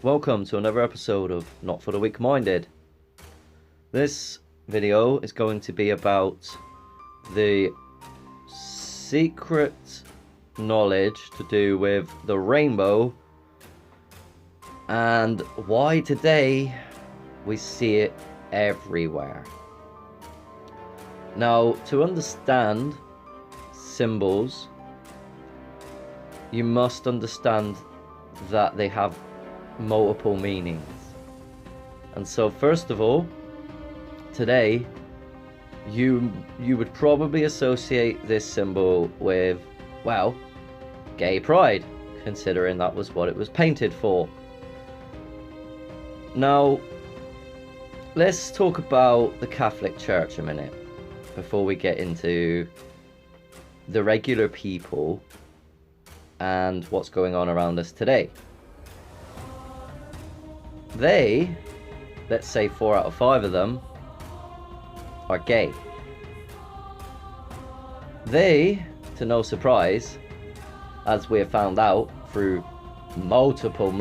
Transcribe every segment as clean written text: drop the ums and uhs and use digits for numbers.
Welcome to another episode of Not for the Weak-Minded. This video is going to be about the secret knowledge to do with the rainbow and why today we see it everywhere. Now, to understand symbols, you must understand that they have multiple meanings. And so first of all, today you would probably associate this symbol with, well, gay pride, considering that was what it was painted for. Now, let's talk about the Catholic Church a minute before we get into the regular people and what's going on around us today. They, let's say 4 out of 5 of them, are gay. They, to no surprise, as we have found out through multiple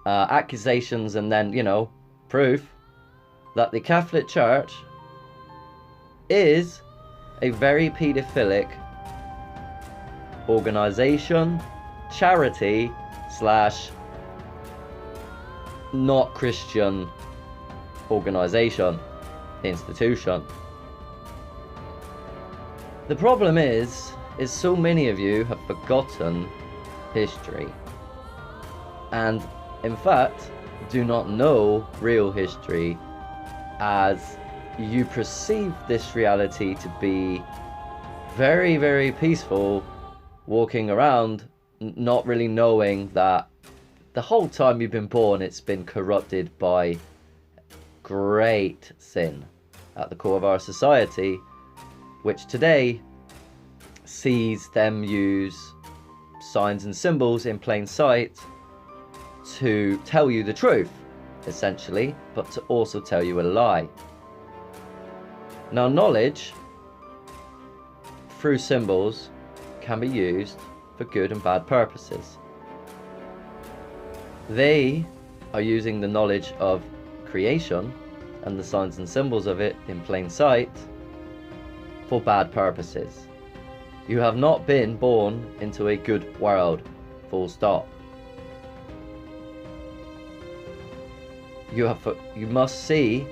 accusations and then, proof, that the Catholic Church is a very paedophilic organization, charity / not Christian organization, institution. The problem is so many of you have forgotten history, and in fact do not know real history, as you perceive this reality to be very, very peaceful, walking around not really knowing that the whole time you've been born it's been corrupted by great sin at the core of our society, which today sees them use signs and symbols in plain sight to tell you the truth, essentially, but to also tell you a lie. Now, knowledge through symbols can be used for good and bad purposes. They are using the knowledge of creation and the signs and symbols of it in plain sight for bad purposes. You have not been born into a good world, full stop. You must see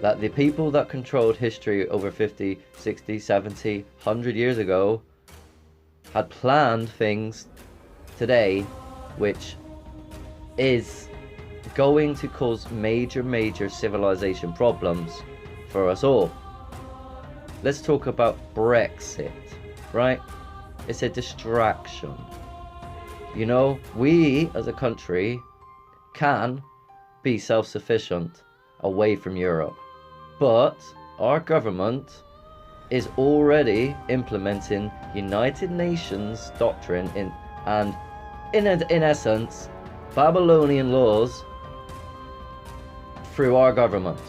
that the people that controlled history over 50, 60, 70, 100 years ago had planned things today which is going to cause major civilization problems for us all. Let's talk about Brexit, right? It's a distraction. We as a country can be self-sufficient away from Europe, but our government is already implementing United Nations doctrine in essence Babylonian laws through our government.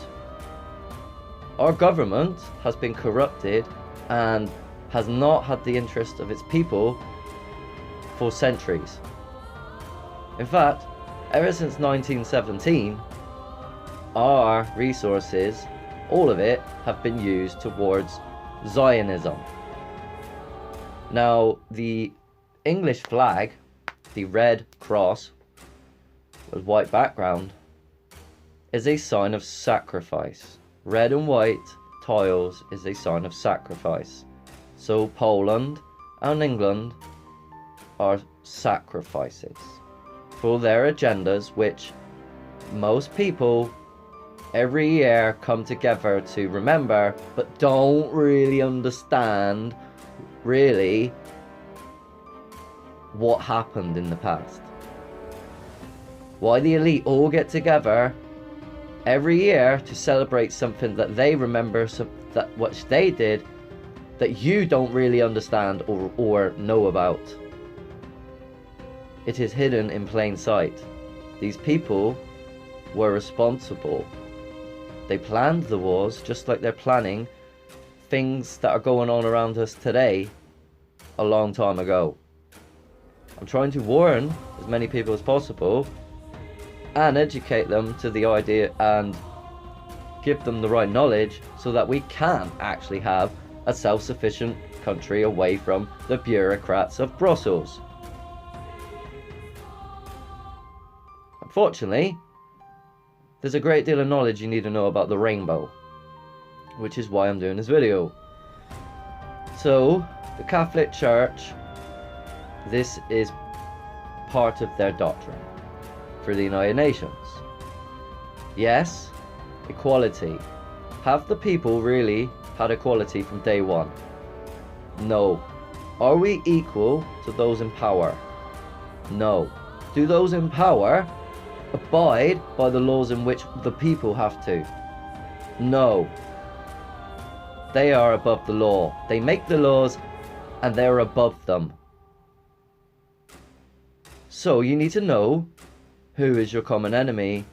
Our government has been corrupted and has not had the interest of its people for centuries. In fact, ever since 1917, our resources, all of it, have been used towards Zionism. Now, the English flag, the red cross with white background, is a sign of sacrifice. Red and white tiles is a sign of sacrifice. So Poland and England are sacrifices for their agendas, which most people every year come together to remember, but don't really understand really what happened in the past. Why the elite all get together every year to celebrate something that they remember, that which they did, that you don't really understand or know about. It is hidden in plain sight. These people were responsible. They planned the wars just like they're planning things that are going on around us today a long time ago. I'm trying to warn as many people as possible and educate them to the idea and give them the right knowledge so that we can actually have a self-sufficient country away from the bureaucrats of Brussels. Unfortunately, there's a great deal of knowledge you need to know about the rainbow, which is why I'm doing this video. So, the Catholic Church, this is part of their doctrine for the United Nations. Yes, equality. Have the people really had equality from day one? No. Are we equal to those in power? No. Do those in power abide by the laws in which the people have to? No. They are above the law. They make the laws and they're above them. So you need to know who is your common enemy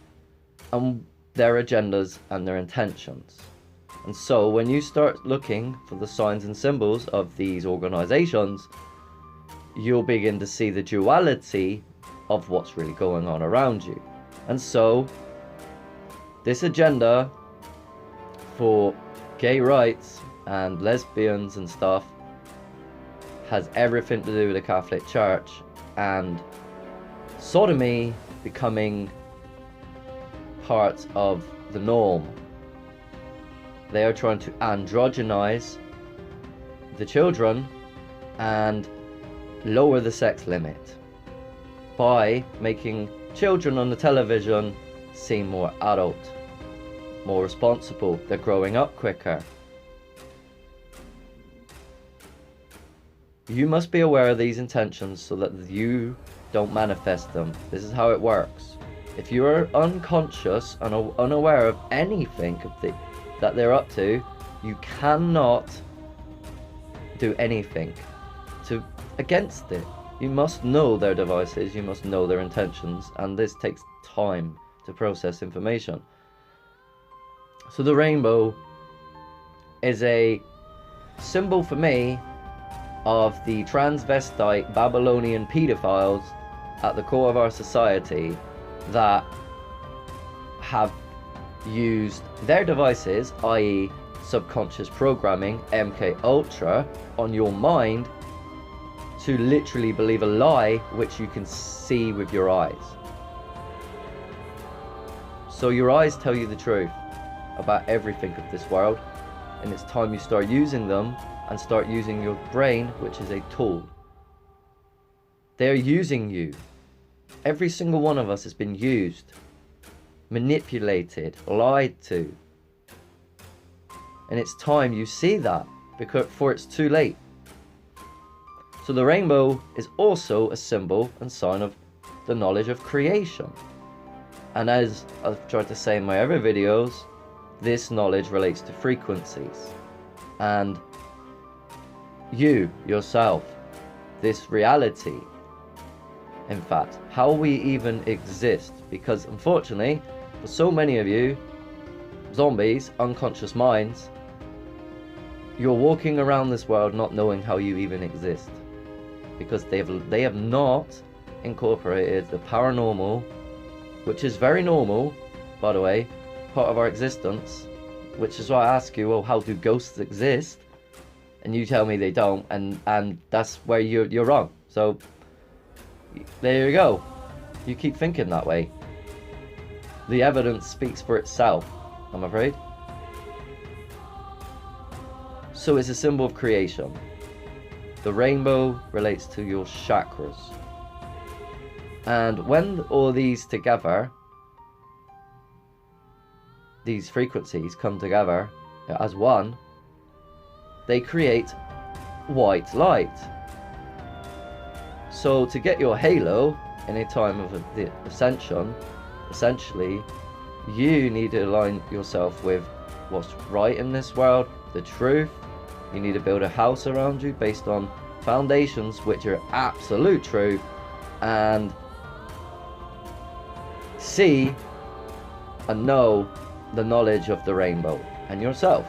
and their agendas and their intentions. And so when you start looking for the signs and symbols of these organizations, you'll begin to see the duality of what's really going on around you. And so this agenda for gay rights and lesbians and stuff has everything to do with the Catholic Church and sodomy becoming part of the norm. They are trying to androgynize the children and lower the sex limit by making children on the television seem more adult, more responsible. They're growing up quicker. You must be aware of these intentions so that you don't manifest them. This is how it works. If you are unconscious and unaware of anything that they're up to, you cannot do anything against it. You must know their devices, you must know their intentions, and this takes time to process information. So the rainbow is a symbol for me of the transvestite Babylonian pedophiles at the core of our society that have used their devices, i.e. subconscious programming, MK Ultra, on your mind to literally believe a lie which you can see with your eyes. So your eyes tell you the truth about everything of this world, and it's time you start using them and start using your brain, which is a tool. They're using you. Every single one of us has been used, manipulated, lied to. And it's time you see that before it's too late. So the rainbow is also a symbol and sign of the knowledge of creation. And as I've tried to say in my other videos, this knowledge relates to frequencies. And you, yourself, this reality, in fact, how we even exist. Because unfortunately, for so many of you, zombies, unconscious minds, you're walking around this world not knowing how you even exist. Because they have not incorporated the paranormal, which is very normal, by the way, part of our existence, which is why I ask you, well, how do ghosts exist? And you tell me they don't, and that's where you're wrong. So there you go. You keep thinking that way. The evidence speaks for itself, I'm afraid. So it's a symbol of creation. The rainbow relates to your chakras. And when all these together, these frequencies come together as one, they create white light. So to get your halo in a time of the Ascension, essentially, you need to align yourself with what's right in this world, the truth. You need to build a house around you based on foundations which are absolute truth, and see and know the knowledge of the rainbow and yourself.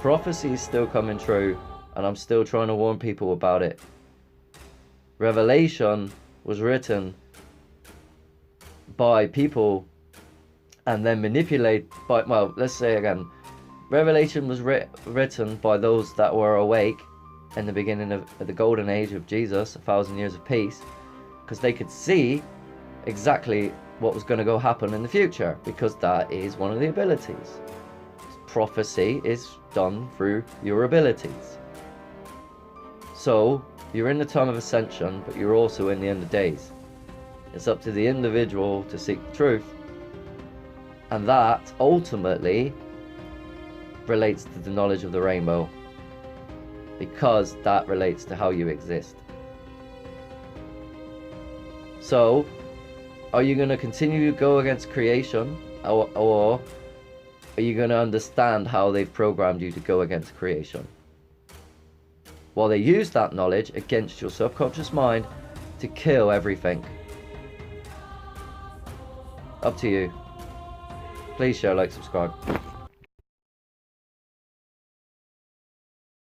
Prophecy is still coming true and I'm still trying to warn people about it. Revelation was written by people and then manipulated by, well, let's say again, Revelation was written by those that were awake in the beginning of the golden age of Jesus, 1,000 years of peace, because they could see exactly what was going to go happen in the future, because that is one of the abilities. Prophecy is done through your abilities. So you're in the time of ascension, but you're also in the end of days. It's up to the individual to seek the truth, and that ultimately relates to the knowledge of the rainbow, because that relates to how you exist. So are you going to continue to go against creation, or are you going to understand how they've programmed you to go against creation? While they use that knowledge against your subconscious mind to kill everything. Up to you. Please share, like, subscribe.